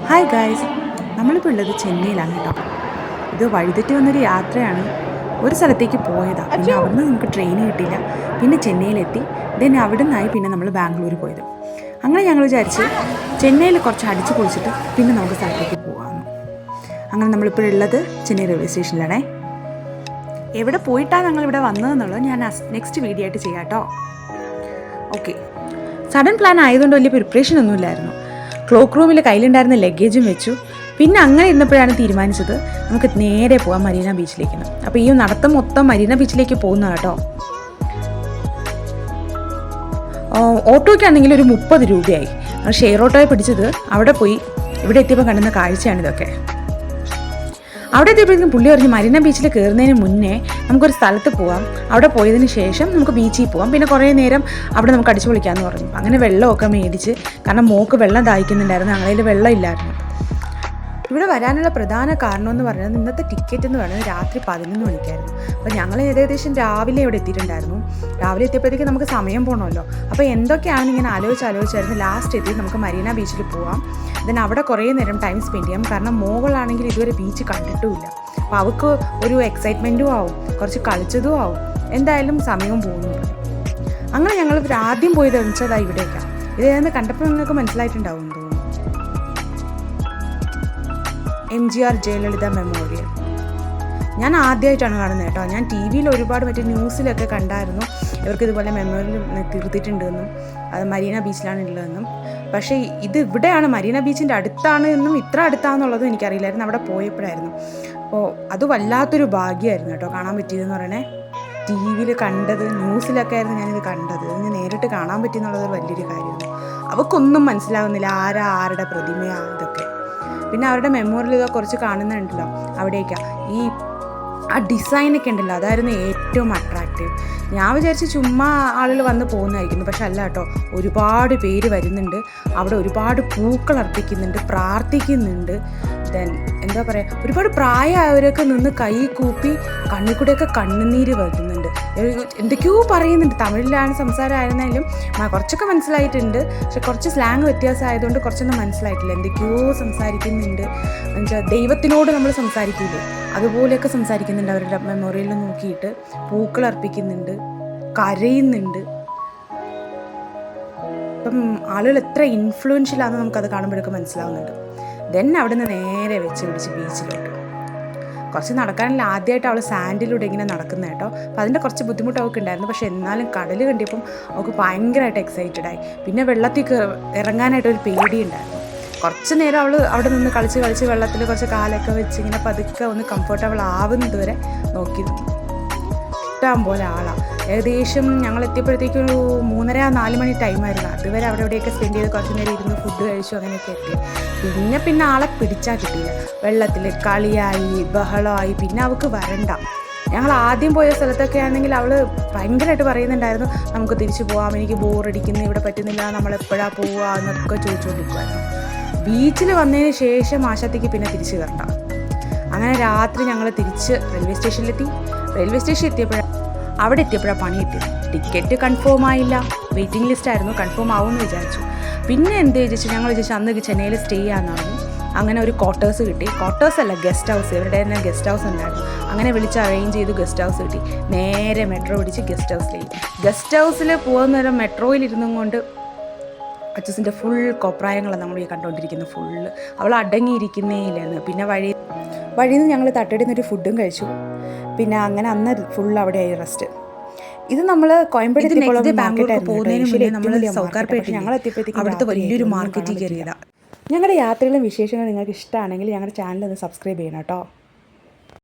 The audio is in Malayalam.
ഹായ് ഗായ്സ്, നമ്മളിപ്പോൾ ഉള്ളത് ചെന്നൈയിലാണ് കേട്ടോ. ഇത് വഴിതെറ്റി വന്നൊരു യാത്രയാണ്. ഒരു സ്ഥലത്തേക്ക് പോയതാണ്, പിന്നെ അവിടുന്ന് നമുക്ക് ട്രെയിൻ കിട്ടിയില്ല. പിന്നെ ചെന്നൈയിലെത്തി, ദെൻ അവിടെ നിന്നായി പിന്നെ നമ്മൾ ബാംഗ്ലൂർ പോയത്. അങ്ങനെ ഞങ്ങൾ വിചാരിച്ച് ചെന്നൈയിൽ കുറച്ച് അടിച്ച് പൊളിച്ചിട്ട് പിന്നെ നമുക്ക് സ്ഥലത്തേക്ക് പോകാമെന്ന്. അങ്ങനെ നമ്മളിപ്പോഴുള്ളത് ചെന്നൈ റെയിൽവേ സ്റ്റേഷനിലാണേ. എവിടെ പോയിട്ടാണ് ഞങ്ങളിവിടെ വന്നതെന്നുള്ളത് ഞാൻ നെക്സ്റ്റ് വീഡിയോ ആയിട്ട് ചെയ്യാം കേട്ടോ. ഓക്കെ, സഡൻ പ്ലാൻ ആയതുകൊണ്ട് വലിയ പ്രിപ്പറേഷൻ ഒന്നും ഇല്ലായിരുന്നു. ക്ലോക്ക് റൂമിൽ കയ്യിലുണ്ടായിരുന്ന ലഗേജും വെച്ചു. പിന്നെ അങ്ങനെ ഇരുന്നപ്പോഴാണ് തീരുമാനിച്ചത് നമുക്ക് നേരെ പോകാം മരീന ബീച്ചിലേക്കാണ്. അപ്പോൾ ഈ നടത്തം മൊത്തം മരീന ബീച്ചിലേക്ക് പോകുന്നതാണ് കേട്ടോ. ഓട്ടോയ്ക്കാണെങ്കിൽ ഒരു 30 രൂപയായി. ഷെയർ ഓട്ടോയെ പിടിച്ചത്. അവിടെ പോയി ഇവിടെ എത്തിയപ്പോൾ കണ്ടുന്ന കാഴ്ചയാണിതൊക്കെ. അവിടെ എത്തിയപ്പോഴേക്കും പുള്ളി പറഞ്ഞ് മരീന ബീച്ചിൽ കയറുന്നതിന് മുന്നേ നമുക്കൊരു സ്ഥലത്ത് പോവാം, അവിടെ പോയതിന് ശേഷം നമുക്ക് ബീച്ചിൽ പോവാം, പിന്നെ കുറേ നേരം അവിടെ നമുക്ക് അടിച്ചു പൊളിക്കാമെന്ന് പറഞ്ഞു. അങ്ങനെ വെള്ളമൊക്കെ മേടിച്ച്, കാരണം മോക്ക് വെള്ളം ദാഹിക്കുന്നുണ്ടായിരുന്നു, ഞങ്ങളിൽ വെള്ളം ഇല്ലായിരുന്നു. ഇവിടെ വരാനുള്ള പ്രധാന കാരണം എന്ന് പറയുന്നത് ഇന്നത്തെ ടിക്കറ്റ് എന്ന് പറയുന്നത് രാത്രി 11 മണിക്കായിരുന്നു. അപ്പോൾ ഞങ്ങൾ ഏകദേശം രാവിലെ ഇവിടെ എത്തിയിട്ടുണ്ടായിരുന്നു. രാവിലെ എത്തിയപ്പോഴത്തേക്ക് നമുക്ക് സമയം പോകണമല്ലോ. അപ്പോൾ എന്തൊക്കെയാണെന്ന് ഇങ്ങനെ ആലോചിച്ചായിരുന്നു ലാസ്റ്റ് എത്തി നമുക്ക് മരീന ബീച്ചിൽ പോവാം. ദെൻ അവിടെ കുറേ നേരം ടൈം സ്പെൻഡ് ചെയ്യാം. കാരണം മോകളാണെങ്കിൽ ഇതുവരെ ബീച്ച് കണ്ടിട്ടുമില്ല. അപ്പോൾ അവൾക്ക് ഒരു എക്സൈറ്റ്മെൻറ്റും ആവും, കുറച്ച് കളിച്ചതും ആവും, എന്തായാലും സമയവും പോകുന്നു. അങ്ങനെ ഞങ്ങൾ ആദ്യം പോയത് വെച്ചാൽ ഇവിടേക്കാണ്. ഇതേന്ന് കണ്ടപ്പോൾ നിങ്ങൾക്ക് മനസ്സിലായിട്ടുണ്ടാവും തോന്നുന്നു. MGR Jayalalithaa memorial. ഞാൻ ആദ്യമായിട്ടാണ് കാണുന്നത് കേട്ടോ. ഞാൻ TV ഒരുപാട് മറ്റേ ന്യൂസിലൊക്കെ കണ്ടായിരുന്നു ഇവർക്ക് ഇതുപോലെ മെമ്മോറിയൽ തീർത്തിട്ടുണ്ടെന്നും അത് മരീന ബീച്ചിലാണ് ഉള്ളതെന്നും. പക്ഷേ ഇത് ഇവിടെയാണ്, മരീന ബീച്ചിൻ്റെ അടുത്താണ് എന്നും ഇത്ര അടുത്താണെന്നുള്ളതും എനിക്കറിയില്ലായിരുന്നു. അവിടെ പോയപ്പോഴായിരുന്നു. അപ്പോൾ അത് വല്ലാത്തൊരു ഭാഗ്യമായിരുന്നു കേട്ടോ കാണാൻ പറ്റിയതെന്ന് പറയണേ. TV കണ്ടത്, ന്യൂസിലൊക്കെ ആയിരുന്നു ഞാനിത് കണ്ടത്. ഇനി നേരിട്ട് കാണാൻ പറ്റിയെന്നുള്ളത് വലിയൊരു കാര്യമായിരുന്നു. അവൾക്കൊന്നും മനസ്സിലാകുന്നില്ല ആരുടെ പ്രതിമയാണ് ഇതൊക്കെ. പിന്നെ അവരുടെ മെമ്മോറിയൽ ഇതൊക്കെ കുറച്ച് കാണുന്നുണ്ടല്ലോ അവിടേക്കാണ്. ആ ഡിസൈനൊക്കെ ഉണ്ടല്ലോ, അതായിരുന്നു ഏറ്റവും അട്രാക്റ്റീവ്. ഞാൻ വിചാരിച്ച് ചുമ്മാ ആളുകൾ വന്ന് പോകുന്നതായിരിക്കുന്നു, പക്ഷെ അല്ല കേട്ടോ. ഒരുപാട് പേര് വരുന്നുണ്ട്, അവിടെ ഒരുപാട് പൂക്കൾ അർപ്പിക്കുന്നുണ്ട്, പ്രാർത്ഥിക്കുന്നുണ്ട്. ദെൻ എന്താ പറയുക, ഒരുപാട് പ്രായമായവരൊക്കെ നിന്ന് കൈ കൂപ്പി കണ്ണിക്കൂടെയൊക്കെ കണ്ണുനീര് വരുന്നുണ്ട്. എന്തൊക്കെയോ പറയുന്നുണ്ട്. തമിഴിലാണ് സംസാരമായിരുന്നാലും കുറച്ചൊക്കെ മനസ്സിലായിട്ടുണ്ട്, പക്ഷെ കുറച്ച് സ്ലാങ് വ്യത്യാസമായതുകൊണ്ട് കുറച്ചൊന്നും മനസ്സിലായിട്ടില്ല. എന്തൊക്കെയോ സംസാരിക്കുന്നുണ്ട്. എന്നുവെച്ചാൽ ദൈവത്തിനോട് നമ്മൾ സംസാരിക്കില്ലേ, അതുപോലെയൊക്കെ സംസാരിക്കുന്നുണ്ട്. അവരുടെ മെമ്മോറിയലിൽ നോക്കിയിട്ട് പൂക്കൾ അർപ്പിക്കുന്നുണ്ട്, കരയുന്നുണ്ട്. അപ്പം ആളുകൾ എത്ര ഇൻഫ്ലുവൻഷ്യലാണെന്ന് നമുക്കത് കാണുമ്പോഴൊക്കെ മനസ്സിലാവുന്നുണ്ട്. ദെൻ അവിടെ നിന്ന് നേരെ വെച്ച് പിടിച്ച് ബീച്ചിലോട്ട്. കുറച്ച് നടക്കാനില്ല. ആദ്യമായിട്ട് അവൾ സാൻഡിലൂടെ ഇങ്ങനെ നടക്കുന്ന കേട്ടോ. അപ്പോൾ അതിൻ്റെ കുറച്ച് ബുദ്ധിമുട്ട് അവൾക്ക് ഉണ്ടായിരുന്നു. പക്ഷെ എന്നാലും കടൽ കണ്ടിയപ്പം അവൾക്ക് ഭയങ്കരമായിട്ട് എക്സൈറ്റഡായി. പിന്നെ വെള്ളത്തിൽ ഇറങ്ങാനായിട്ടൊരു പേടിയുണ്ടായിരുന്നു. കുറച്ച് നേരം അവൾ അവിടെ നിന്ന് കളിച്ച് വെള്ളത്തിൽ കുറച്ച് കാലൊക്കെ വെച്ച് ഇങ്ങനെ പതുക്കെ ഒന്ന് കംഫർട്ടബിൾ ആവുന്നത് വരെ നോക്കി നിന്നു. ഇഷ്ടം പോലെ ആളാണ്. ഏകദേശം ഞങ്ങൾ എത്തിയപ്പോഴത്തേക്കും ഒരു 3:30-4 മണി ടൈമായിരുന്നു. അതുവരെ അവിടെ എവിടെയൊക്കെ സ്പെൻഡ് ചെയ്ത് കുറച്ച് നേരം ഇരുന്ന് ഫുഡ് കഴിച്ചു, അങ്ങനെയൊക്കെ എത്തി. പിന്നെ ആളെ പിടിച്ചാൽ കിട്ടിയില്ല. വെള്ളത്തിൽ കളിയായി, ബഹളമായി. പിന്നെ അവൾക്ക് വരണ്ട. ഞങ്ങൾ ആദ്യം പോയ സ്ഥലത്തൊക്കെ ആണെങ്കിൽ അവൾ ഭയങ്കരമായിട്ട് പറയുന്നുണ്ടായിരുന്നു നമുക്ക് തിരിച്ചു പോകാം, എനിക്ക് ബോറടിക്കുന്നു, ഇവിടെ പറ്റുന്നില്ല, നമ്മളെപ്പോഴാണ് പോവുക എന്നൊക്കെ ചോദിച്ചുകൊണ്ടിരിക്കുമായിരുന്നു. ബീച്ചിൽ വന്നതിന് ശേഷം ആശാത്തേക്ക് പിന്നെ തിരിച്ച് കയറണ്ട. അങ്ങനെ രാത്രി ഞങ്ങൾ തിരിച്ച് റെയിൽവേ സ്റ്റേഷനിലെത്തി. റെയിൽവേ സ്റ്റേഷൻ അവിടെ എത്തിയപ്പോഴാണ് പണി കിട്ടിയത്. ടിക്കറ്റ് കൺഫേം ആയില്ല, വെയിറ്റിംഗ് ലിസ്റ്റ് ആയിരുന്നു. കൺഫേം ആവുമെന്ന് വിചാരിച്ചു. പിന്നെ എന്ത് വിചാരിച്ചു, ഞങ്ങൾ വിചാരിച്ചു അന്ന് ചെന്നൈയിൽ സ്റ്റേ ചെയ്യാമെന്ന് പറഞ്ഞു. അങ്ങനെ ഒരു ക്വാർട്ടേഴ്സ് കിട്ടി. ക്വാർട്ടേഴ്സ് അല്ല, ഗസ്റ്റ് ഹൗസ്. ഇവരുടെ തന്നെ ഗസ്റ്റ് ഹൗസ് ഉണ്ടായിരുന്നു. അങ്ങനെ വിളിച്ച് അറേഞ്ച് ചെയ്ത് ഗസ്റ്റ് ഹൗസ് കിട്ടി. നേരെ മെട്രോ പിടിച്ച് ഗസ്റ്റ് ഹൗസിലേക്ക്. ഗസ്റ്റ് ഹൗസിൽ പോകുന്ന നേരം മെട്രോയിലിരുന്നും കൊണ്ട് അച്ചസിൻ്റെ ഫുൾ കോപ്രായങ്ങളാണ് നമ്മൾ ഈ കണ്ടുകൊണ്ടിരിക്കുന്നത്. ഫുള്ള് അവൾ അടങ്ങിയിരിക്കുന്നേ ഇല്ലായിരുന്നു. പിന്നെ വഴിയിൽ നിന്ന് ഞങ്ങൾ തട്ടടിന്നൊരു ഫുഡും കഴിച്ചു. പിന്നെ അങ്ങനെ അന്ന് ഫുൾ അവിടെയായി റെസ്റ്റ്. ഇത് നമ്മൾ കോയമ്പേട് ബാംഗ്ലൂർ പോകുന്നതിന് മുന്നേ നമ്മൾ സൗകാർപേട്ട ഞങ്ങൾ എത്തിയപ്പോഴത്തേക്കും അവിടുത്തെ വലിയൊരു മാർക്കറ്റിൽ കയറിയതാണ്. ഞങ്ങളുടെ യാത്രകളും വിശേഷങ്ങളും നിങ്ങൾക്ക് ഇഷ്ടമാണെങ്കിൽ ഞങ്ങളുടെ ചാനൽ ഒന്ന് സബ്സ്ക്രൈബ് ചെയ്യണം കേട്ടോ.